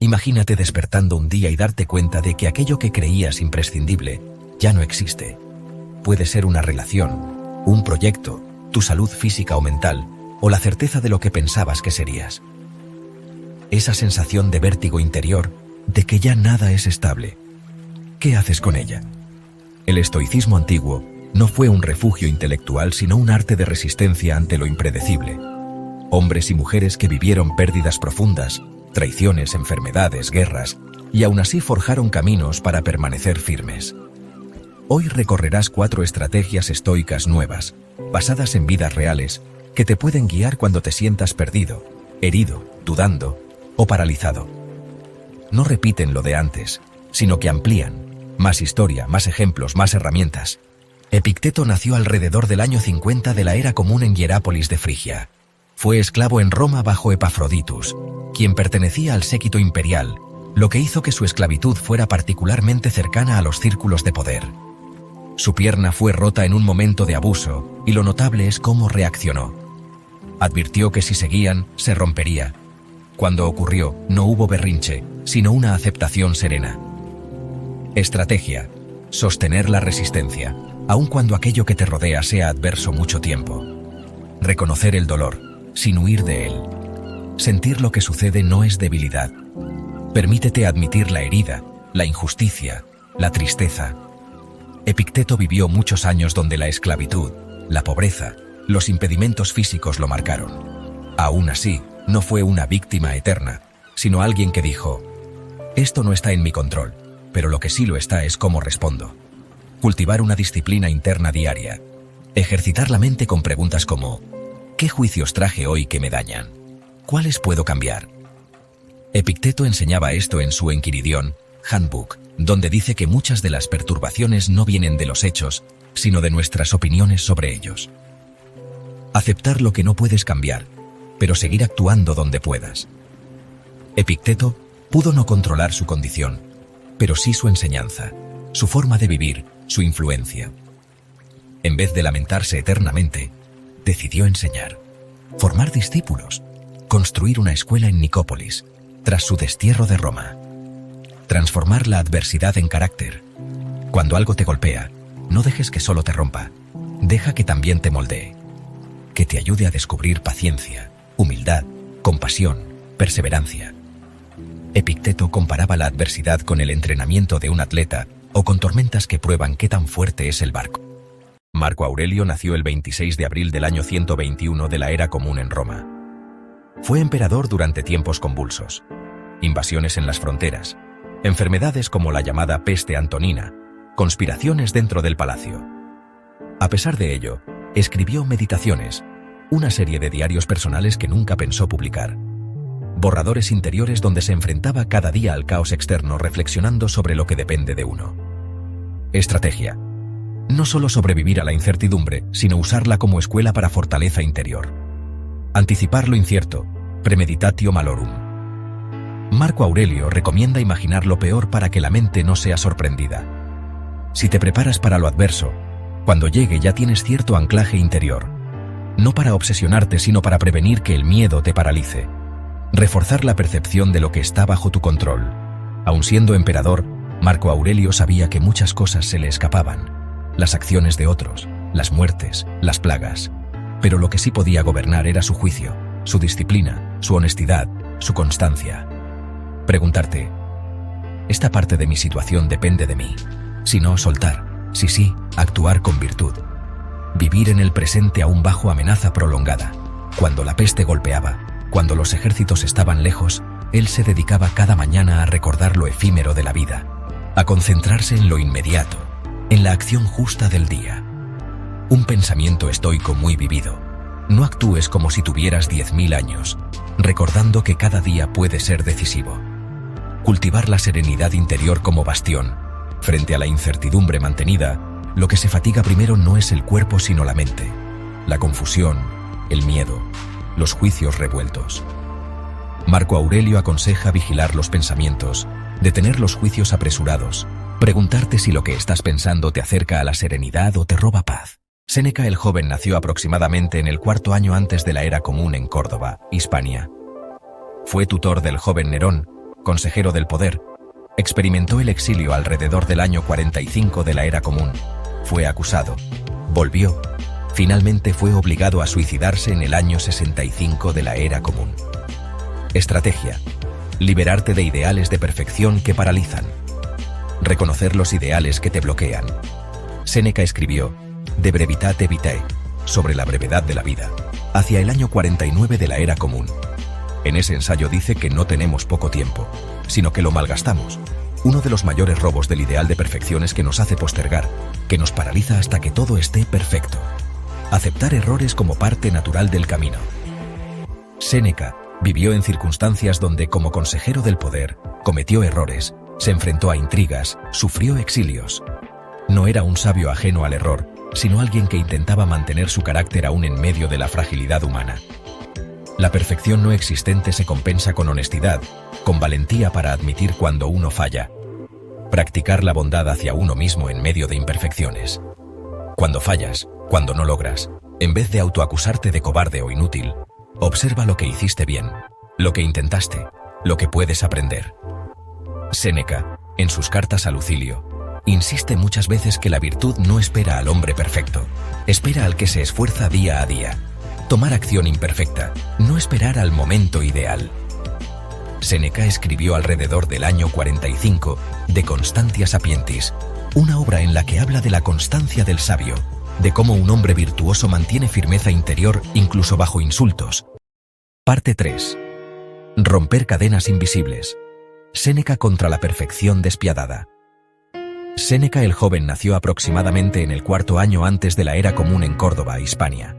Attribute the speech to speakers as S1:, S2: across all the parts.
S1: Imagínate despertando un día y darte cuenta de que aquello que creías imprescindible ya no existe. Puede ser una relación, un proyecto, tu salud física o mental, o la certeza de lo que pensabas que serías. Esa sensación de vértigo interior, de que ya nada es estable. ¿Qué haces con ella? El estoicismo antiguo no fue un refugio intelectual, sino un arte de resistencia ante lo impredecible. Hombres y mujeres que vivieron pérdidas profundas, traiciones, enfermedades, guerras, y aún así forjaron caminos para permanecer firmes. Hoy recorrerás 4 estrategias estoicas nuevas, basadas en vidas reales, que te pueden guiar cuando te sientas perdido, herido, dudando o paralizado. No repiten lo de antes, sino que amplían. Más historia, más ejemplos, más herramientas. Epicteto nació alrededor del año 50 de la era común en Hierápolis de Frigia. Fue esclavo en Roma bajo Epafroditus, quien pertenecía al séquito imperial, lo que hizo que su esclavitud fuera particularmente cercana a los círculos de poder. Su pierna fue rota en un momento de abuso, y lo notable es cómo reaccionó. Advirtió que si seguían, se rompería. Cuando ocurrió, no hubo berrinche, sino una aceptación serena. Estrategia: sostener la resistencia, aun cuando aquello que te rodea sea adverso mucho tiempo. Reconocer el dolor, sin huir de él. Sentir lo que sucede no es debilidad. Permítete admitir la herida, la injusticia, la tristeza. Epicteto vivió muchos años donde la esclavitud, la pobreza, los impedimentos físicos lo marcaron. Aún así, no fue una víctima eterna, sino alguien que dijo: esto no está en mi control, pero lo que sí lo está es cómo respondo. Cultivar una disciplina interna diaria. Ejercitar la mente con preguntas como: ¿qué juicios traje hoy que me dañan? ¿Cuáles puedo cambiar? Epicteto enseñaba esto en su Enquiridión, Handbook, donde dice que muchas de las perturbaciones no vienen de los hechos, sino de nuestras opiniones sobre ellos. Aceptar lo que no puedes cambiar, pero seguir actuando donde puedas. Epicteto pudo no controlar su condición, pero sí su enseñanza, su forma de vivir, su influencia. En vez de lamentarse eternamente, decidió enseñar, formar discípulos, construir una escuela en Nicópolis, tras su destierro de Roma. Transformar la adversidad en carácter. Cuando algo te golpea, no dejes que solo te rompa, deja que también te moldee, que te ayude a descubrir paciencia, humildad, compasión, perseverancia. Epicteto comparaba la adversidad con el entrenamiento de un atleta o con tormentas que prueban qué tan fuerte es el barco. Marco Aurelio nació el 26 de abril del año 121 de la era común en Roma. Fue emperador durante tiempos convulsos, invasiones en las fronteras, enfermedades como la llamada peste antonina, conspiraciones dentro del palacio. A pesar de ello, escribió Meditaciones, una serie de diarios personales que nunca pensó publicar. Borradores interiores donde se enfrentaba cada día al caos externo reflexionando sobre lo que depende de uno. Estrategia: no solo sobrevivir a la incertidumbre, sino usarla como escuela para fortaleza interior. Anticipar lo incierto, premeditatio malorum. Marco Aurelio recomienda imaginar lo peor para que la mente no sea sorprendida. Si te preparas para lo adverso, cuando llegue ya tienes cierto anclaje interior. No para obsesionarte, sino para prevenir que el miedo te paralice. Reforzar la percepción de lo que está bajo tu control. Aun siendo emperador, Marco Aurelio sabía que muchas cosas se le escapaban. Las acciones de otros, las muertes, las plagas. Pero lo que sí podía gobernar era su juicio, su disciplina, su honestidad, su constancia. Preguntarte: ¿esta parte de mi situación depende de mí? Si no, soltar. Si sí, actuar con virtud. Vivir en el presente aún bajo amenaza prolongada. Cuando la peste golpeaba, cuando los ejércitos estaban lejos, él se dedicaba cada mañana a recordar lo efímero de la vida, a concentrarse en lo inmediato, en la acción justa del día. Un pensamiento estoico muy vivido. No actúes como si tuvieras 10.000 años, recordando que cada día puede ser decisivo. Cultivar la serenidad interior como bastión. Frente a la incertidumbre mantenida, lo que se fatiga primero no es el cuerpo sino la mente. La confusión, el miedo, los juicios revueltos. Marco Aurelio aconseja vigilar los pensamientos, detener los juicios apresurados, preguntarte si lo que estás pensando te acerca a la serenidad o te roba paz. Séneca el joven nació aproximadamente en el 4º año antes de la era común en Córdoba, Hispania. Fue tutor del joven Nerón, consejero del poder, experimentó el exilio alrededor del año 45 de la Era Común. Fue acusado, volvió, finalmente fue obligado a suicidarse en el año 65 de la Era Común. Estrategia: liberarte de ideales de perfección que paralizan. Reconocer los ideales que te bloquean. Séneca escribió De brevitate vitae, sobre la brevedad de la vida, hacia el año 49 de la Era Común. En ese ensayo dice que no tenemos poco tiempo, sino que lo malgastamos. Uno de los mayores robos del ideal de perfección es que nos hace postergar, que nos paraliza hasta que todo esté perfecto. Aceptar errores como parte natural del camino. Séneca vivió en circunstancias donde, como consejero del poder, cometió errores, se enfrentó a intrigas, sufrió exilios. No era un sabio ajeno al error, sino alguien que intentaba mantener su carácter aún en medio de la fragilidad humana. La perfección no existente se compensa con honestidad, con valentía para admitir cuando uno falla. Practicar la bondad hacia uno mismo en medio de imperfecciones. Cuando fallas, cuando no logras, en vez de autoacusarte de cobarde o inútil, observa lo que hiciste bien, lo que intentaste, lo que puedes aprender. Séneca, en sus cartas a Lucilio, insiste muchas veces que la virtud no espera al hombre perfecto, espera al que se esfuerza día a día. Tomar acción imperfecta, no esperar al momento ideal. Séneca escribió alrededor del año 45 De Constantia Sapientis, una obra en la que habla de la constancia del sabio, de cómo un hombre virtuoso mantiene firmeza interior incluso bajo insultos. Parte 3. Romper cadenas invisibles. Séneca contra la perfección despiadada. Séneca el joven nació aproximadamente en el cuarto año antes de la Era Común en Córdoba, Hispania.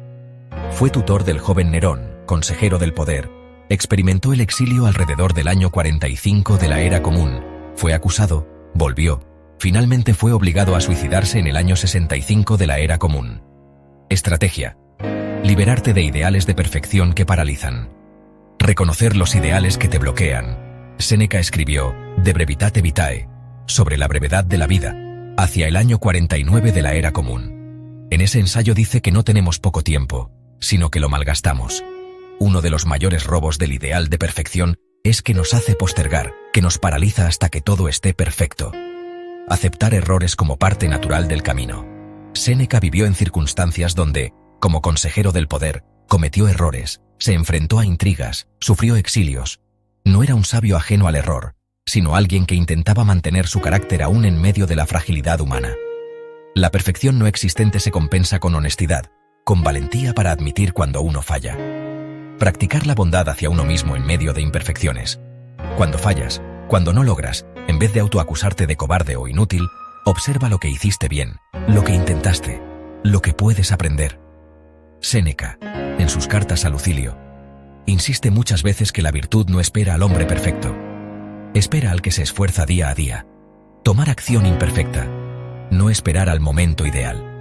S1: Fue tutor del joven Nerón, consejero del poder. Experimentó el exilio alrededor del año 45 de la Era Común. Fue acusado, volvió. Finalmente fue obligado a suicidarse en el año 65 de la Era Común. Estrategia: liberarte de ideales de perfección que paralizan. Reconocer los ideales que te bloquean. Séneca escribió De brevitate vitae, sobre la brevedad de la vida, hacia el año 49 de la Era Común. En ese ensayo dice que no tenemos poco tiempo, sino que lo malgastamos. Uno de los mayores robos del ideal de perfección es que nos hace postergar, que nos paraliza hasta que todo esté perfecto. Aceptar errores como parte natural del camino. Séneca vivió en circunstancias donde, como consejero del poder, cometió errores, se enfrentó a intrigas, sufrió exilios. No era un sabio ajeno al error, sino alguien que intentaba mantener su carácter aún en medio de la fragilidad humana. La perfección no existente se compensa con honestidad, con valentía para admitir cuando uno falla. Practicar la bondad hacia uno mismo en medio de imperfecciones. Cuando fallas, cuando no logras, en vez de autoacusarte de cobarde o inútil, observa lo que hiciste bien, lo que intentaste, lo que puedes aprender. Séneca, en sus cartas a Lucilio, insiste muchas veces que la virtud no espera al hombre perfecto. Espera al que se esfuerza día a día. Tomar acción imperfecta, no esperar al momento ideal.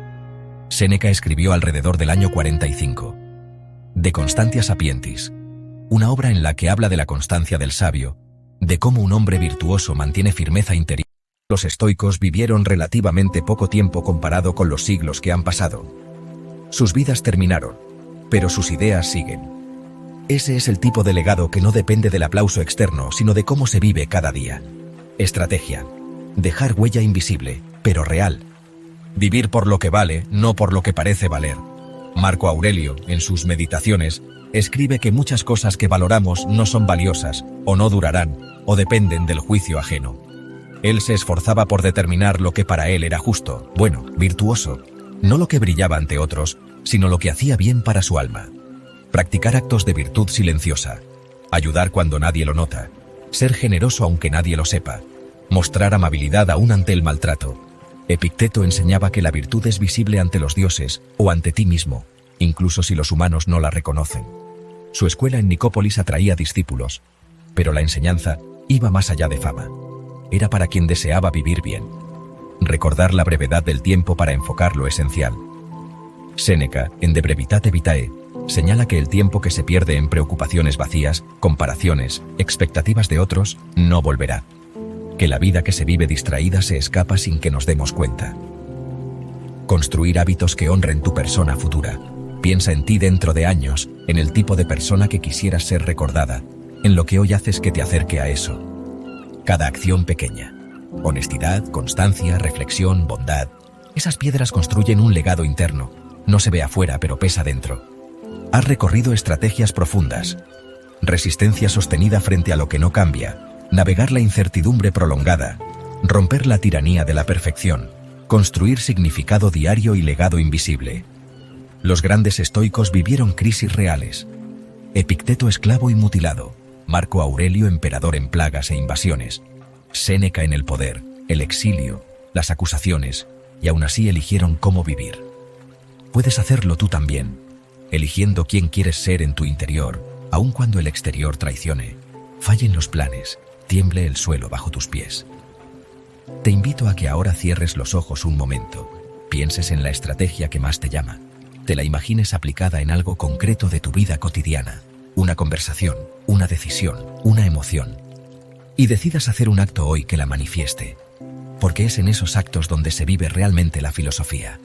S1: Séneca escribió alrededor del año 45. De Constantia Sapientis, una obra en la que habla de la constancia del sabio, de cómo un hombre virtuoso mantiene firmeza interior. Los estoicos vivieron relativamente poco tiempo comparado con los siglos que han pasado. Sus vidas terminaron, pero sus ideas siguen. Ese es el tipo de legado que no depende del aplauso externo, sino de cómo se vive cada día. Estrategia: dejar huella invisible, pero real. Vivir por lo que vale, no por lo que parece valer. Marco Aurelio, en sus Meditaciones, escribe que muchas cosas que valoramos no son valiosas, o no durarán, o dependen del juicio ajeno. Él se esforzaba por determinar lo que para él era justo, bueno, virtuoso, no lo que brillaba ante otros, sino lo que hacía bien para su alma. Practicar actos de virtud silenciosa, ayudar cuando nadie lo nota, ser generoso aunque nadie lo sepa, mostrar amabilidad aún ante el maltrato. Epicteto enseñaba que la virtud es visible ante los dioses o ante ti mismo, incluso si los humanos no la reconocen. Su escuela en Nicópolis atraía discípulos, pero la enseñanza iba más allá de fama. Era para quien deseaba vivir bien. Recordar la brevedad del tiempo para enfocar lo esencial. Séneca, en De brevitate vitae, señala que el tiempo que se pierde en preocupaciones vacías, comparaciones, expectativas de otros, no volverá. Que la vida que se vive distraída se escapa sin que nos demos cuenta. Construir hábitos que honren tu persona futura. Piensa en ti dentro de años, en el tipo de persona que quisieras ser recordada, en lo que hoy haces que te acerque a eso. Cada acción pequeña. Honestidad, constancia, reflexión, bondad. Esas piedras construyen un legado interno. No se ve afuera, pero pesa dentro. Has recorrido estrategias profundas. Resistencia sostenida frente a lo que no cambia. Navegar la incertidumbre prolongada. Romper la tiranía de la perfección. Construir significado diario y legado invisible. Los grandes estoicos vivieron crisis reales. Epicteto esclavo y mutilado. Marco Aurelio emperador en plagas e invasiones. Séneca en el poder, el exilio, las acusaciones, y aún así eligieron cómo vivir. Puedes hacerlo tú también, eligiendo quién quieres ser en tu interior, aun cuando el exterior traicione, fallen los planes, tiemble el suelo bajo tus pies. Te invito a que ahora cierres los ojos un momento, pienses en la estrategia que más te llama, te la imagines aplicada en algo concreto de tu vida cotidiana, una conversación, una decisión, una emoción, y decidas hacer un acto hoy que la manifieste, porque es en esos actos donde se vive realmente la filosofía.